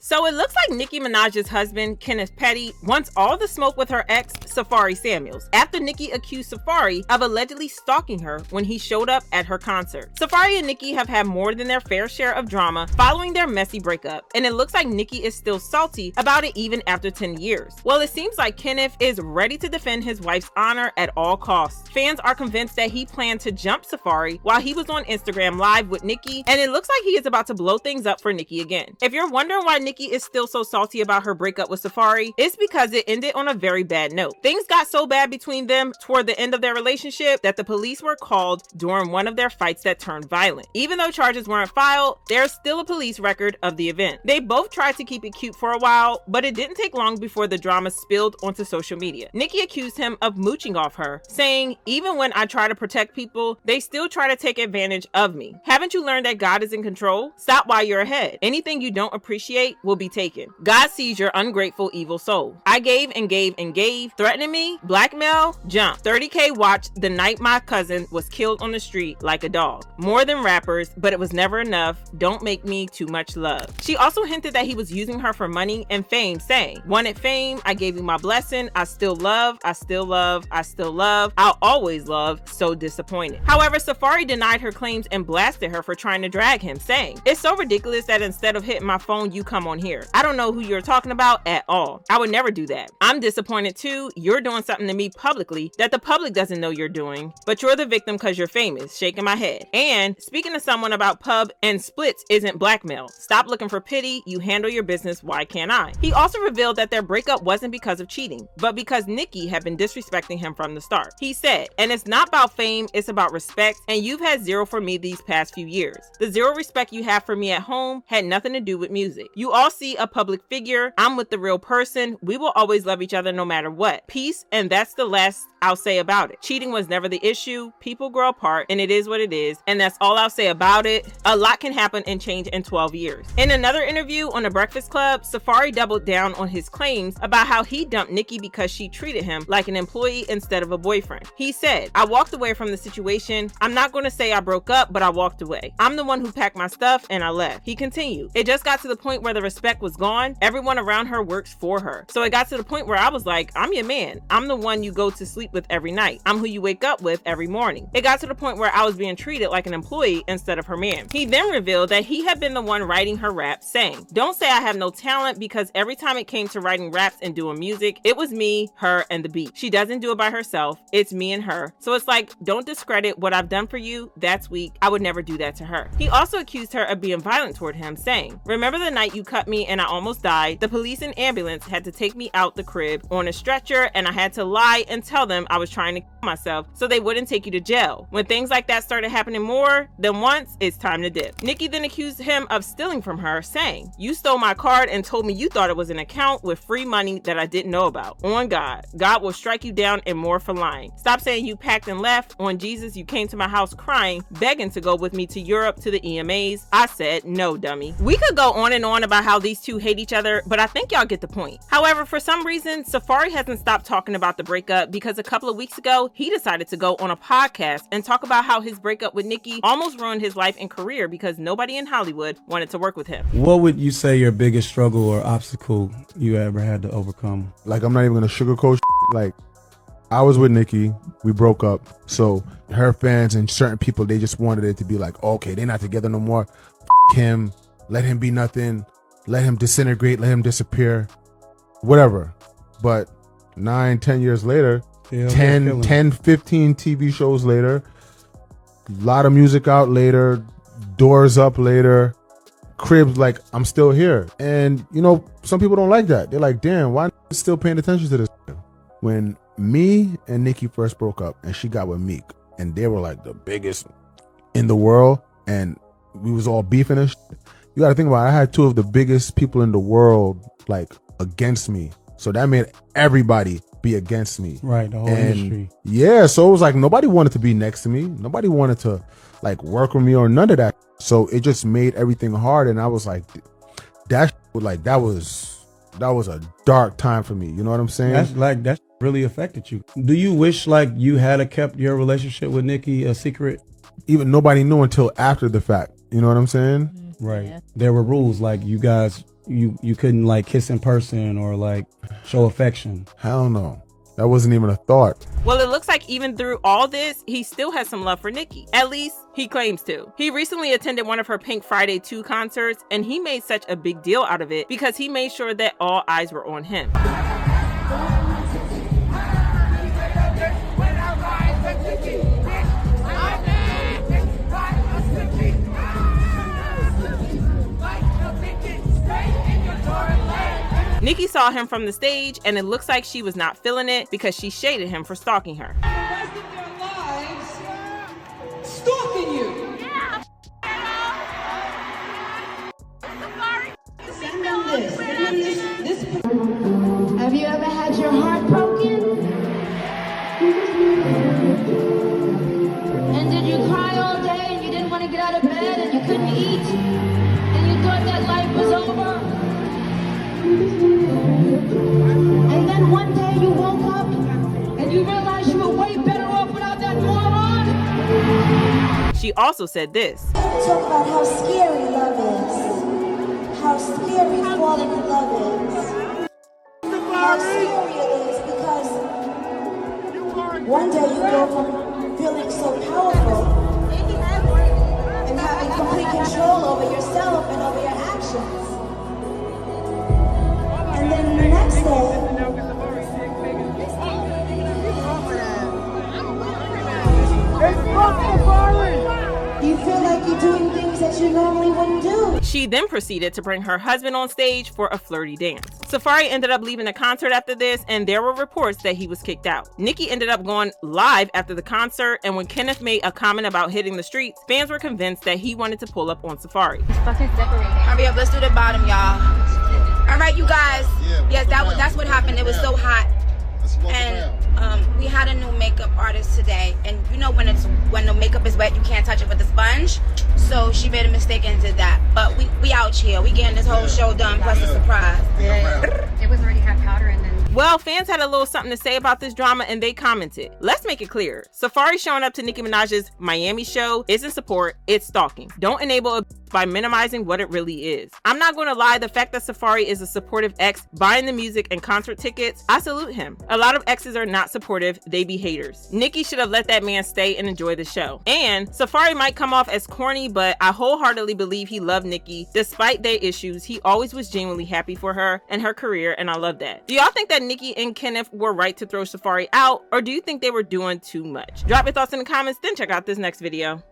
So it looks like Nicki Minaj's husband, Kenneth Petty, wants all the smoke with her ex, Safaree Samuels, after Nicki accused Safaree of allegedly stalking her when he showed up at her concert. Safaree and Nicki have had more than their fair share of drama following their messy breakup, and it looks like Nicki is still salty about it even after 10 years. Well, it seems like Kenneth is ready to defend his wife's honor at all costs. Fans are convinced that he planned to jump Safaree while he was on Instagram Live with Nicki, and it looks like he is about to blow things up for Nicki again. If you're wondering why Nicki is still so salty about her breakup with Safaree, it's because it ended on a very bad note. Things got so bad between them toward the end of their relationship that the police were called during one of their fights that turned violent. Even though charges weren't filed, there's still a police record of the event. They both tried to keep it cute for a while, but it didn't take long before the drama spilled onto social media. Nicki accused him of mooching off her, saying, "Even when I try to protect people, they still try to take advantage of me. Haven't you learned that God is in control? Stop while you're ahead. Anything you don't appreciate will be taken. God sees your ungrateful, evil soul. I gave and gave and gave. Threatening me? Blackmail? Jump. 30K watched the night my cousin was killed on the street like a dog. More than rappers, but it was never enough. Don't make me too much love." She also hinted that he was using her for money and fame, saying, "Wanted fame? I gave you my blessing. I still love, I still love, I still love. I'll always love. So disappointed." However, Safaree denied her claims and blasted her for trying to drag him, saying, "It's so ridiculous that instead of hitting my phone, you come on here. I don't know who you're talking about at all. I would never do that. I'm disappointed too. You're doing something to me publicly that the public doesn't know you're doing, but you're the victim because you're famous." Shaking my head. And speaking to someone about pub and splits isn't blackmail. Stop looking for pity. You handle your business. Why can't I? He also revealed that their breakup wasn't because of cheating, but because Nicki had been disrespecting him from the start. He said, "And it's not about fame, it's about respect, and you've had zero for me these past few years. The zero respect you have for me at home had nothing to do with music. You all see a public figure. I'm with the real person. We will always love each other no matter what. Peace, and that's the last I'll say about it. Cheating was never the issue. People grow apart, and it is what it is, and that's all I'll say about it. A lot can happen and change in 12 years. In another interview on The Breakfast Club, Safaree doubled down on his claims about how he dumped Nicki because she treated him like an employee instead of a boyfriend. He said, "I walked away from the situation. I'm not going to say I broke up, but I walked away. I'm the one who packed my stuff and I left." He continued, "It just got to the point where the respect was gone. Everyone around her works for her. So it got to the point where I was like, I'm your man. I'm the one you go to sleep with every night. I'm who you wake up with every morning." It got to the point where I was being treated like an employee instead of her man. He then revealed that he had been the one writing her raps, saying, "Don't say I have no talent, because every time it came to writing raps and doing music, it was me, her, and the beat. She doesn't do it by herself. It's me and her. So it's like, don't discredit what I've done for you. That's weak. I would never do that to her." He also accused her of being violent toward him, saying, "Remember the night you cut me and I almost died? The police and ambulance had to take me out the crib on a stretcher, and I had to lie and tell them I was trying to kill myself so they wouldn't take you to jail. When things like that started happening more than once, it's time to dip." Nicki then accused him of stealing from her, saying, "You stole my card and told me you thought it was an account with free money that I didn't know about. On God. God will strike you down and more for lying. Stop saying you packed and left. On Jesus, you came to my house crying, begging to go with me to Europe to the EMAs. I said, no, dummy." We could go on and on about how these two hate each other, but I think y'all get the point. However, for some reason, Safaree hasn't stopped talking about the breakup, because a couple of weeks ago, he decided to go on a podcast and talk about how his breakup with Nicki almost ruined his life and career because nobody in Hollywood wanted to work with him. What would you say your biggest struggle or obstacle you ever had to overcome? Like, I'm not even gonna sugarcoat. Like, I was with Nicki, we broke up, so her fans and certain people, they just wanted it to be like, okay, they're not together no more. Him, let him be nothing, let him disintegrate, let him disappear, whatever. But 9-10 years later, 10-15 TV shows later, a lot of music out later, doors up later, cribs, like, I'm still here. And you know, some people don't like that. They're like, damn, why still paying attention to this? When me and Nicki first broke up and she got with Meek, and they were like the biggest in the world, and we was all beefing and shit. You gotta think about it, I had two of the biggest people in the world like against me, so that made everybody be against me. Right, the whole industry. Yeah, so it was like nobody wanted to be next to me, nobody wanted to like work with me or none of that. So it just made everything hard, and I was like, that was a dark time for me. You know what I'm saying? That's really affected you. Do you wish like you had kept your relationship with Nicki a secret? Even nobody knew until after the fact. You know what I'm saying? Right. Yeah. There were rules, like you guys you couldn't like kiss in person or like show affection? Hell no. That wasn't even a thought. Well, it looks like even through all this, he still has some love for Nicki. At least, he claims to. He recently attended one of her Pink Friday 2 concerts, and he made such a big deal out of it because he made sure that all eyes were on him. Nicki saw him from the stage, and it looks like she was not feeling it because she shaded him for stalking her. The rest of their lives stalking you. Yeah. Send them this. Send them this. Have you ever had your heart broken? And did you cry all day and you didn't want to get out of bed and you couldn't eat? And you thought that life was over? And then one day you woke up and you realized you were way better off without that moron? She also said this. Talk about how scary love is. How scary falling in love is. How scary it is because one day you go from feeling so powerful and having complete control over yourself and over your actions. And then the next day, you feel like you're doing things that you normally wouldn't do. She then proceeded to bring her husband on stage for a flirty dance. Safaree ended up leaving the concert after this, and there were reports that he was kicked out. Nicki ended up going live after the concert, and when Kenneth made a comment about hitting the streets, fans were convinced that he wanted to pull up on Safaree. Hurry up, let's do the bottom, y'all. All right, you guys. Yes, that's what happened. It was so hot. And we had a new makeup artist today, and you know when the makeup is wet, you can't touch it with a sponge. So she made a mistake and did that. But we out here. We getting this whole show done plus a surprise. It was already had powder and then. Well, fans had a little something to say about this drama, and they commented. Let's make it clear. Safaree showing up to Nicki Minaj's Miami show isn't support, it's stalking. Don't enable it by minimizing what it really is. I'm not going to lie, the fact that Safaree is a supportive ex buying the music and concert tickets, I salute him. A lot of exes are not supportive, they be haters. Nicki should have let that man stay and enjoy the show. And Safaree might come off as corny, but I wholeheartedly believe he loved Nicki. Despite their issues, he always was genuinely happy for her and her career, and I love that. Do y'all think that Nicki and Kenneth were right to throw Safaree out, or do you think they were doing too much? Drop your thoughts in the comments, then check out this next video.